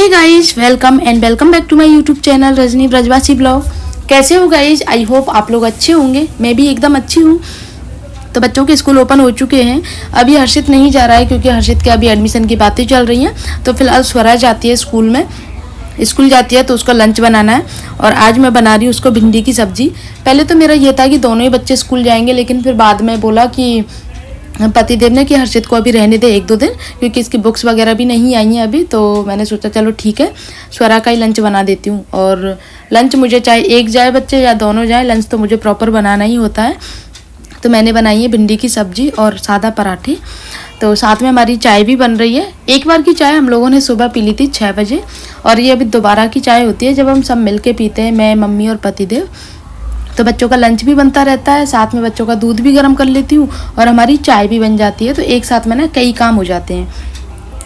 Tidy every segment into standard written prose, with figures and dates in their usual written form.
Hey guys, welcome back to my YouTube channel Rajni Brajwasi blog. कैसे हो guys? I hope आप लोग अच्छे होंगे। मैं भी एकदम अच्छी हूँ। तो बच्चों के स्कूल ओपन हो चुके हैं। अभी हर्षित नहीं जा रहा है क्योंकि हर्षित के अभी एडमिशन की बातें चल रही हैं। तो फिलहाल स्वरा जाती है स्कूल जाती है तो उसका लंच बनाना है। और आज मैं बना रही हूँ उसको भिंडी की सब्जी। पहले तो मेरा ये था कि दोनों ही बच्चे स्कूल जाएंगे, लेकिन फिर बाद में बोला कि पतिदेव ने कि हर्षित को अभी रहने दे 1-2 दिन, क्योंकि इसकी बुक्स वगैरह भी नहीं आई हैं अभी। तो मैंने सोचा चलो ठीक है, स्वरा का ही लंच बना देती हूँ। और लंच मुझे चाहे एक जाए बच्चे या दोनों जाए, लंच तो मुझे प्रॉपर बनाना ही होता है। तो मैंने बनाई है भिंडी की सब्जी और सादा पराठे। तो साथ में हमारी चाय भी बन रही है। एक बार की चाय हम लोगों ने सुबह पी ली थी 6 बजे, और ये अभी दोबारा की चाय होती है जब हम सब मिल के पीते हैं, मैं, मम्मी और पतिदेव। तो बच्चों का लंच भी बनता रहता है, साथ में बच्चों का दूध भी गर्म कर लेती हूँ और हमारी चाय भी बन जाती है। तो एक साथ में ना कई काम हो जाते हैं।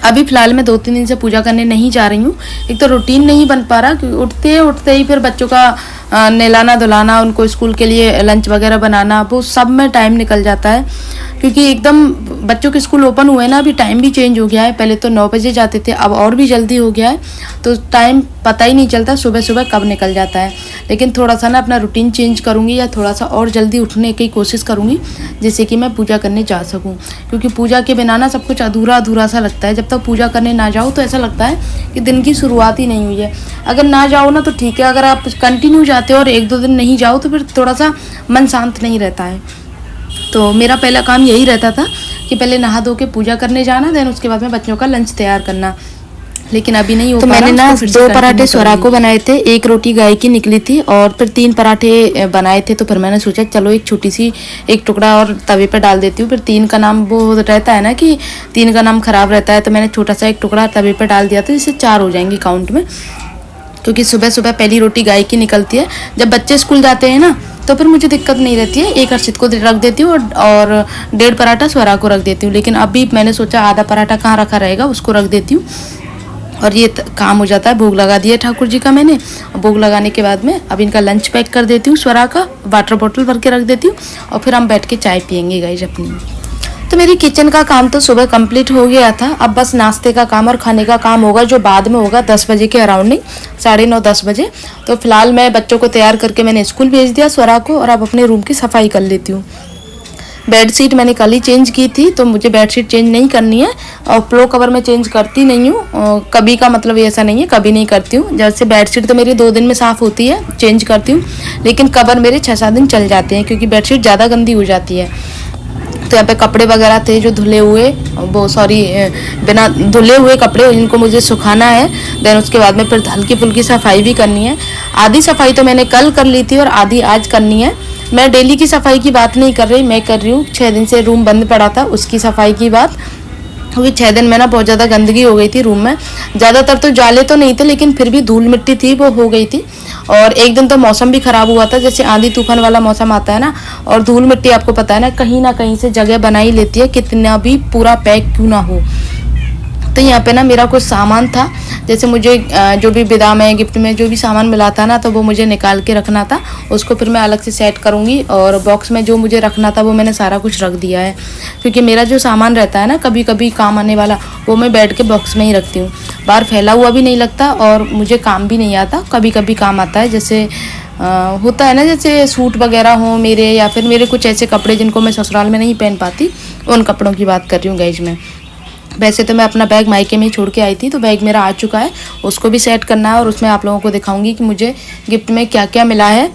अभी फ़िलहाल मैं 2-3 दिन से पूजा करने नहीं जा रही हूँ। एक तो रूटीन नहीं बन पा रहा, क्योंकि उठते ही फिर बच्चों का नहलाना धुलाना, उनको स्कूल के लिए लंच वगैरह बनाना, वो सब में टाइम निकल जाता है। क्योंकि एकदम बच्चों के स्कूल ओपन हुए ना, अभी टाइम भी चेंज हो गया है। पहले तो 9 बजे जाते थे, अब और भी जल्दी हो गया है। तो टाइम पता ही नहीं चलता सुबह सुबह कब निकल जाता है। लेकिन थोड़ा सा ना अपना रूटीन चेंज करूँगी या थोड़ा सा और जल्दी उठने की कोशिश करूँगी, जिससे कि मैं पूजा करने जा सकूँ। क्योंकि पूजा के बिना ना सब कुछ अधूरा अधूरा सा लगता है। जब तक पूजा करने ना जाओ तो ऐसा लगता है कि दिन की शुरुआत ही नहीं हुई है। अगर ना जाओ ना तो ठीक है, अगर आप कंटिन्यू जाते हो और 1-2 दिन नहीं जाओ तो फिर थोड़ा सा मन शांत नहीं रहता है। तो मेरा पहला काम यही रहता था कि पहले नहा धो के पूजा करने जाना, देन उसके बाद में बच्चों का लंच तैयार करना। लेकिन अभी नहीं हो पा रहा। तो मैंने ना 2 पराठे स्वरा को बनाए थे, 1 रोटी गाय की निकली थी, और फिर 3 पराठे बनाए थे। तो फिर मैंने सोचा चलो एक छोटी सी एक टुकड़ा और तवे पर डाल देती हूँ। फिर 3 का नाम वो रहता है ना कि 3 का नाम खराब रहता है, तो मैंने छोटा सा एक टुकड़ा तवे पर डाल दिया था, जिससे 4 हो जाएंगी काउंट में। क्योंकि सुबह सुबह पहली रोटी गाय की निकलती है। जब बच्चे स्कूल जाते हैं ना तो फिर मुझे दिक्कत नहीं रहती है। 1 हर्षित को रख देती हूँ और 1.5 पराठा स्वरा को रख देती हूँ। लेकिन अभी मैंने सोचा आधा पराठा कहाँ रखा रहेगा, उसको रख देती हूँ और ये काम हो जाता है। भोग लगा दिया ठाकुर जी का मैंने। भोग लगाने के बाद में अब इनका लंच पैक कर देती हूँ, स्वरा का वाटर बॉटल भर के रख देती हूँ, और फिर हम बैठ के चाय पियेंगे गाइस अपनी। तो मेरी किचन का काम तो सुबह कंप्लीट हो गया था। अब बस नाश्ते का काम और खाने का काम होगा, जो बाद में होगा 10 बजे के अराउंडिंग, 9:30-10 बजे। तो फिलहाल मैं बच्चों को तैयार करके मैंने स्कूल भेज दिया स्वरा को, और अब अपने रूम की सफाई कर लेती हूँ। बेडशीट मैंने कल ही चेंज की थी, तो मुझे बेडशीट चेंज नहीं करनी है। और प्लो कवर मैं चेंज करती नहीं हूँ, कभी का मतलब ऐसा नहीं है, कभी नहीं करती हूँ। जैसे बेडशीट तो मेरी 2 दिन में साफ़ होती है, चेंज करती हूँ, लेकिन कवर मेरे 6-7 दिन चल जाते हैं, क्योंकि बेडशीट ज़्यादा गंदी हो जाती है। तो यहाँ पे कपड़े वगैरह थे जो धुले हुए, बिना धुले हुए कपड़े, जिनको मुझे सुखाना है। देन उसके बाद में फिर हल्की फुल्की सफाई भी करनी है। आधी सफाई तो मैंने कल कर ली थी और आधी आज करनी है। मैं डेली की सफाई की बात नहीं कर रही, मैं कर रही हूँ 6 दिन से रूम बंद पड़ा था उसकी सफाई की बात। क्योंकि 6 दिन में ना बहुत ज़्यादा गंदगी हो गई थी रूम में। ज़्यादातर तो जाले तो नहीं थे, लेकिन फिर भी धूल मिट्टी थी, वो हो गई थी। और एक दिन तो मौसम भी ख़राब हुआ था, जैसे आंधी तूफान वाला मौसम आता है ना, और धूल मिट्टी आपको पता है ना कहीं से जगह बना ही लेती है, कितना भी पूरा पैक क्यों ना हो। तो यहाँ पे ना मेरा कुछ सामान था, जैसे मुझे जो भी विदा में गिफ्ट में जो भी सामान मिला था ना, तो वो मुझे निकाल के रखना था। उसको फिर मैं अलग से सेट करूँगी, और बॉक्स में जो मुझे रखना था वो मैंने सारा कुछ रख दिया है। क्योंकि मेरा जो सामान रहता है ना कभी कभी काम आने वाला, वो मैं बैठ के बॉक्स में ही रखती हूँ। बाहर फैला हुआ भी नहीं लगता और मुझे काम भी नहीं आता। कभी कभी काम आता है, जैसे होता है ना, जैसे सूट वगैरह हो मेरे, या फिर मेरे कुछ ऐसे कपड़े जिनको मैं ससुराल में नहीं पहन पाती, उन कपड़ों की बात कर रही हूँ गाइज मैं। वैसे तो मैं अपना बैग मायके में ही छोड़ के आई थी, तो बैग मेरा आ चुका है, उसको भी सेट करना है। और उसमें आप लोगों को दिखाऊंगी कि मुझे गिफ्ट में क्या क्या मिला है।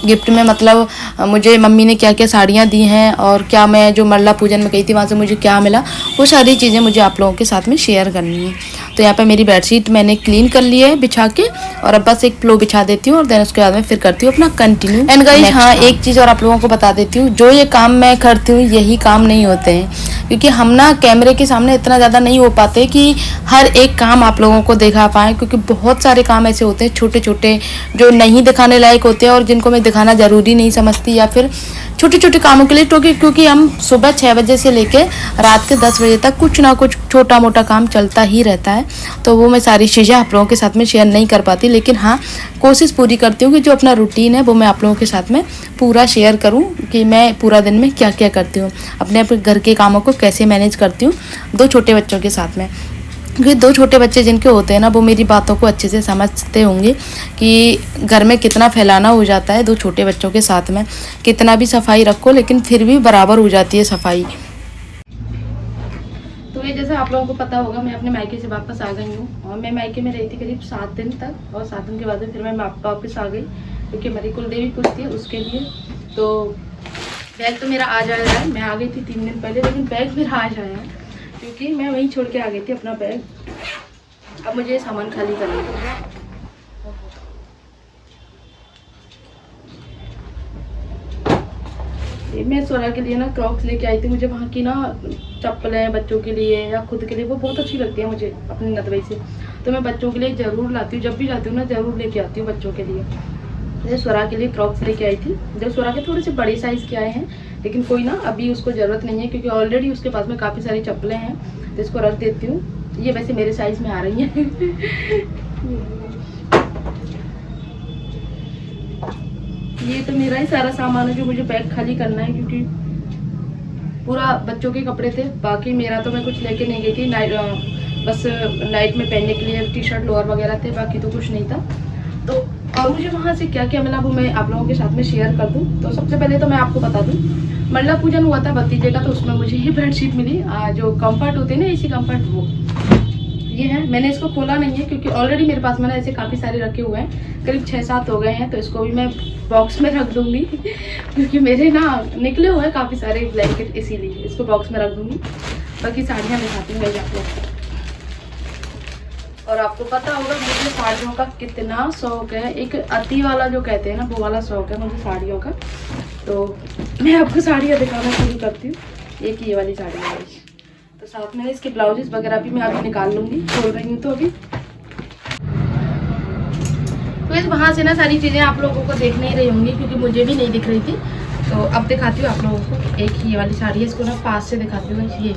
गिफ्ट में मतलब मुझे मम्मी ने क्या क्या साड़ियाँ दी हैं, और क्या मैं जो मरला पूजन में गई थी वहाँ से मुझे क्या मिला, वो सारी चीज़ें मुझे आप लोगों के साथ में शेयर करनी है। तो यहाँ पे मेरी बेडशीट मैंने क्लीन कर ली है बिछा के, और अब बस एक प्लो बिछा देती हूँ, और देन उसके बाद में फिर करती हूँ अपना कंटिन्यू। एंड गाइस हाँ, एक चीज़ और आप लोगों को बता देती हूँ, जो ये काम मैं करती हूँ यही काम नहीं होते हैं, क्योंकि हम ना कैमरे के सामने इतना ज़्यादा नहीं हो पाते कि हर एक काम आप लोगों को दिखा पाएँ। क्योंकि बहुत सारे काम ऐसे होते हैं छोटे छोटे जो नहीं दिखाने लायक होते हैं, और जिनको मैं दिखाना ज़रूरी नहीं समझती, या फिर छोटे छोटे कामों के लिए। क्योंकि हम सुबह 6 बजे से लेकर रात के 10 बजे तक कुछ ना कुछ छोटा मोटा काम चलता ही रहता है। तो वो मैं सारी चीज़ें आप लोगों के साथ में शेयर नहीं कर पाती, लेकिन हाँ कोशिश पूरी करती हूँ कि जो अपना रूटीन है वो मैं आप लोगों के साथ में पूरा शेयर करूँ, कि मैं पूरा दिन में क्या क्या करती हूँ, अपने घर के कामों को कैसे मैनेज करती हूँ 2 छोटे बच्चों के साथ में। क्योंकि 2 छोटे बच्चे जिनके होते हैं ना, वो मेरी बातों को अच्छे से समझते होंगे कि घर में कितना फैलाना हो जाता है 2 छोटे बच्चों के साथ में। कितना भी सफाई रखो लेकिन फिर भी बराबर हो जाती है सफाई। तो ये जैसे आप लोगों को पता होगा, मैं अपने मायके से वापस आ गई हूँ और मैं मायके में रही थी करीब 7 दिन तक, और 7 दिन के बाद फिर मैं वापस आ गई क्योंकि मेरी कुलदेवी पूछती है उसके लिए। तो बैग तो मेरा आज आया है, मैं आ गई थी 3 दिन पहले, लेकिन बैग मेरा आज आया है क्योंकि मैं वहीं छोड़ के आ गई थी अपना बैग। अब मुझे सामान खाली करना है। मैं स्वरा के लिए ना क्रॉक्स लेके आई थी। मुझे वहाँ की ना चप्पलें बच्चों के लिए या खुद के लिए वो बहुत अच्छी लगती है मुझे अपनी नतवई से। तो मैं बच्चों के लिए ज़रूर लाती हूँ, जब भी जाती हूँ ना ज़रूर लेके आती हूँ बच्चों के लिए। जैसे स्वरा के लिए क्रॉक्स लेके आई थी, जब स्वरा के थोड़े से बड़े साइज़ के आए हैं, लेकिन कोई ना अभी उसको ज़रूरत नहीं है क्योंकि ऑलरेडी उसके पास में काफ़ी सारी चप्पलें हैं, तो इसको रख देती हूँ। ये वैसे मेरे साइज़ में आ रही हैं। ये तो मेरा ही सारा सामान है जो मुझे बैग खाली करना है, क्योंकि पूरा बच्चों के कपड़े थे। बाकी मेरा तो मैं कुछ लेके नहीं गई थी, बस नाइट में पहनने के लिए टी शर्ट लोअर वगैरह थे, बाकी तो कुछ नहीं था। तो और मुझे वहाँ से क्या क्या मिला वो मैं आप लोगों के साथ में शेयर कर दूँ। तो सबसे पहले तो मैं आपको बता दूँ, मंडला पूजन हुआ था भतीजे का, तो उसमें मुझे ये बेडशीट मिली, जो कंफर्ट होते हैं ना एसी कंफर्ट, वो ये है। मैंने इसको खोला नहीं है क्योंकि ऑलरेडी मेरे पास मैंने ऐसे काफ़ी सारे रखे हुए हैं, करीब 6-7 हो गए हैं। तो इसको भी मैं बॉक्स में रख दूंगी क्योंकि मेरे ना निकले हुए हैं काफ़ी सारे ब्लैंकेट, इसीलिए इसको बॉक्स में रख दूंगी। बाकी साड़ियाँ दिखाती हूँ आप लोग। और आपको पता होगा मुझे साड़ियों का कितना शौक है, एक अति वाला जो कहते हैं ना वो वाला शौक है मुझे साड़ियों का। तो मैं आपको साड़ियाँ दिखाना शुरू करती हूँ। एक ये वाली साड़ी है, तो साथ में इसके ब्लाउजेस वगैरह भी मैं अभी निकाल लूँगी, खोल रही हूँ तो अभी। तो इस वहाँ से ना सारी चीज़ें आप लोगों को देख नहीं रही होंगी क्योंकि मुझे भी नहीं दिख रही थी। तो अब दिखाती हूँ आप लोगों को। एक ये वाली साड़ी है, इसको ना पास से दिखाती हूँ। ये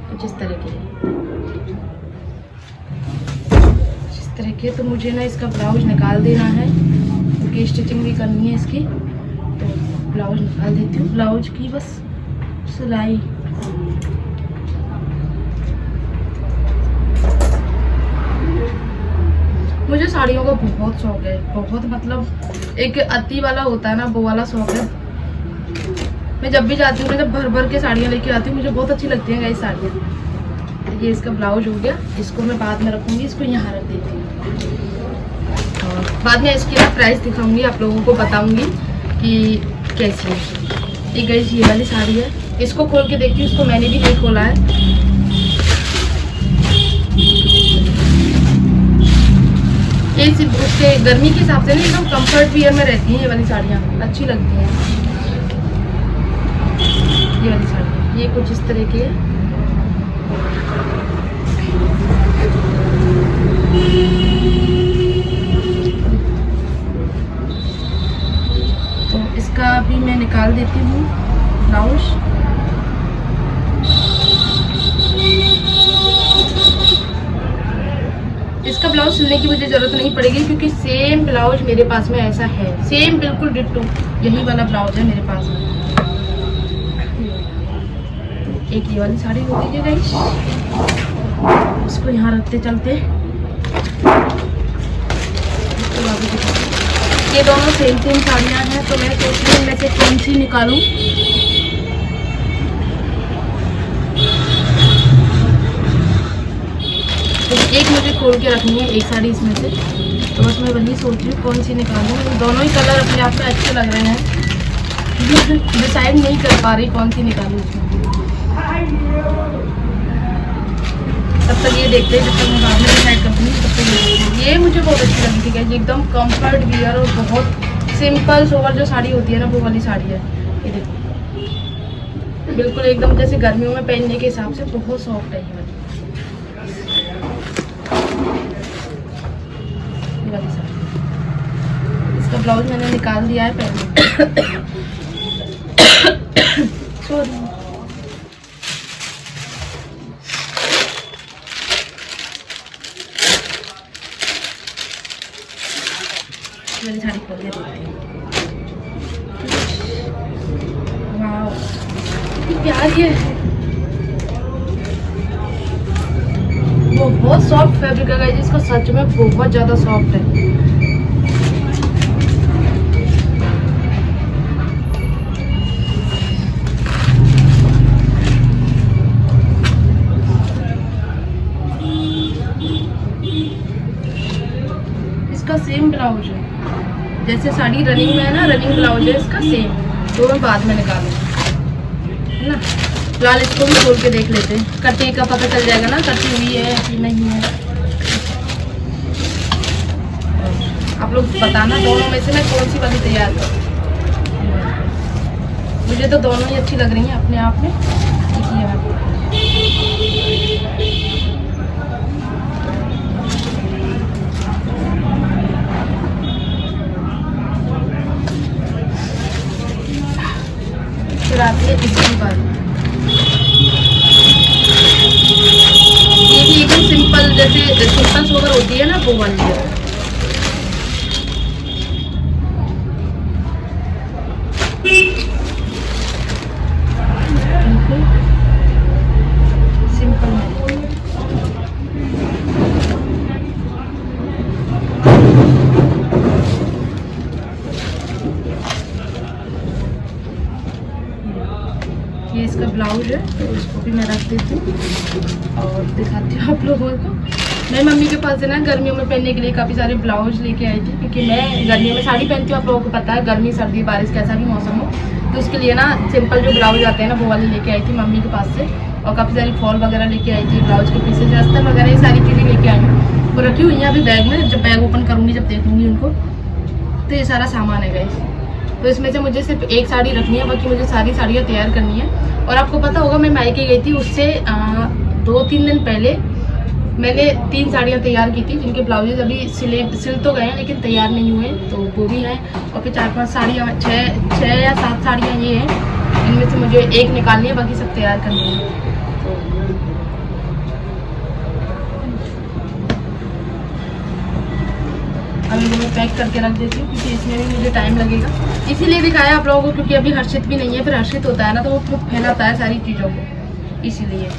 कुछ इस तरह की है, इस तरह की। तो मुझे ना इसका ब्लाउज निकाल देना है क्योंकि स्टिचिंग भी करनी है इसकी। तो ब्लाउज निकाल देती हूँ, ब्लाउज की बस सिलाई। मुझे साड़ियों का बहुत शौक है, बहुत, मतलब एक अति वाला होता है ना वो वाला शौक है। मैं जब भी जाती हूँ मैं जब भर भर के साड़ियाँ लेके आती हूँ, मुझे बहुत अच्छी लगती हैं गाइस साड़ियाँ। ये इसका ब्लाउज हो गया, इसको मैं बाद में रखूँगी, इसको यहाँ रख देती हूँ और बाद में इसकी ना प्राइस दिखाऊंगी, आप लोगों को बताऊंगी कि कैसी है। ये गाइस ये वाली साड़ी है, इसको खोल के देखती हूँ, इसको मैंने भी नहीं खोला है। ये उसके गर्मी के हिसाब से ना एकदम कंफर्ट वियर में रहती हैं ये वाली साड़ियाँ, अच्छी लगती हैं। ये वाली साड़ी ये कुछ इस तरह की है। तो इसका भी मैं निकाल देती हूँ ब्लाउज। इसका ब्लाउज सिलने की मुझे ज़रूरत नहीं पड़ेगी क्योंकि सेम ब्लाउज मेरे पास में ऐसा है, सेम बिल्कुल डिट्टो यही वाला ब्लाउज है मेरे पास में। एक ये वाली साड़ी हो गई है गाइस, इसको यहाँ रखते चलते। ये दोनों सेम साड़ियाँ हैं, तो मैं सोच रही हूँ इनमें से कौन सी निकालूं। तो एक मुझे खोल के रखनी है, एक साड़ी इसमें से, तो बस मैं वही सोच रही हूँ कौन सी निकालूँ। दोनों ही कलर अपने आप में अच्छे लग रहे हैं, डिसाइड नहीं कर पा रही कौन सी निकालूँ इसमें। तब तक ये देखते हैं, जब तक मैं बाद में डिसाइड कर दूँगी तब तक ये मुझे बहुत अच्छी लगी थी। एकदम कंफर्ट वियर और बहुत सिंपल सोवर जो साड़ी होती है ना वो वाली साड़ी है। ये देखो बिल्कुल एकदम जैसे गर्मियों में पहनने के हिसाब से बहुत सॉफ्ट है ये वाली साड़ी। इसका ब्लाउज मैंने निकाल दिया है पहले। सॉरी। मेरी साड़ी खोल के देखते हैं। वाओ कितनी प्यारी है, बहुत बहुत सॉफ्ट फैब्रिक है गाइस, इसका सच में बहुत ज़्यादा सॉफ्ट है। इसका सेम ब्लाउज है, जैसे साड़ी रनिंग में है ना, रनिंग ब्लाउज है इसका सेम। दोनों बाद में निकालो है ना। फिलहाल इसको भी खोल के देख लेते हैं, कटी का पता चल जाएगा ना, कटी हुई है कि नहीं है। आप लोग बताना दोनों में से मैं कौन सी वाली तैयार करूँ। मुझे तो दोनों ही अच्छी लग रही हैं अपने आप में। फिर आती है इसकी बारी, ये भी एकदम सिंपल, जैसे सिंपल सोवर होती है ना वो वाली है। सिंपल है। ये इसका ब्लाउज है, तो इसको भी मैं रख देती हूँ और दिखाती हूँ आप लोगों को। मैं मम्मी के पास से ना गर्मियों में पहनने के लिए काफ़ी सारे ब्लाउज लेके आई थी, क्योंकि मैं गर्मियों में साड़ी पहनती हूँ, आप लोगों को पता है, गर्मी सर्दी बारिश कैसा भी मौसम हो, तो उसके लिए ना सिंपल जो ब्लाउज आते हैं ना वो वाले लेके आई थी मम्मी के पास से। और काफ़ी सारी फॉल वगैरह लेके आई थी, ब्लाउज के पीसेज, अस्तर वगैरह, ये सारी चीज़ें लेके आई हूँ। वो रखी हुई है अभी बैग में, जब बैग ओपन करूँगी, जब देखूँगी उनको, तो ये सारा सामान है गाइस। तो इसमें से मुझे सिर्फ एक साड़ी रखनी है, बाकी मुझे सारी साड़ियाँ तैयार करनी है। और आपको पता होगा मैं मायके गई थी, उससे 2-3 दिन पहले मैंने 3 साड़ियाँ तैयार की थी, जिनके ब्लाउजेज अभी सिल तो गए हैं लेकिन तैयार नहीं हुए, तो वो भी हैं। और फिर 4-5 साड़ियाँ, 6 या 7 साड़ियाँ ये हैं, इनमें से मुझे एक निकालनी है, बाकी सब तैयार करनी है। अब इनको मैं पैक करके रख देती हूँ, क्योंकि इसमें भी मुझे टाइम लगेगा। इसीलिए दिखाया आप लोगों को, क्योंकि अभी हर्षित भी नहीं है, फिर हर्षित होता है ना तो वो फैलाता है सारी चीज़ों को, इसीलिए।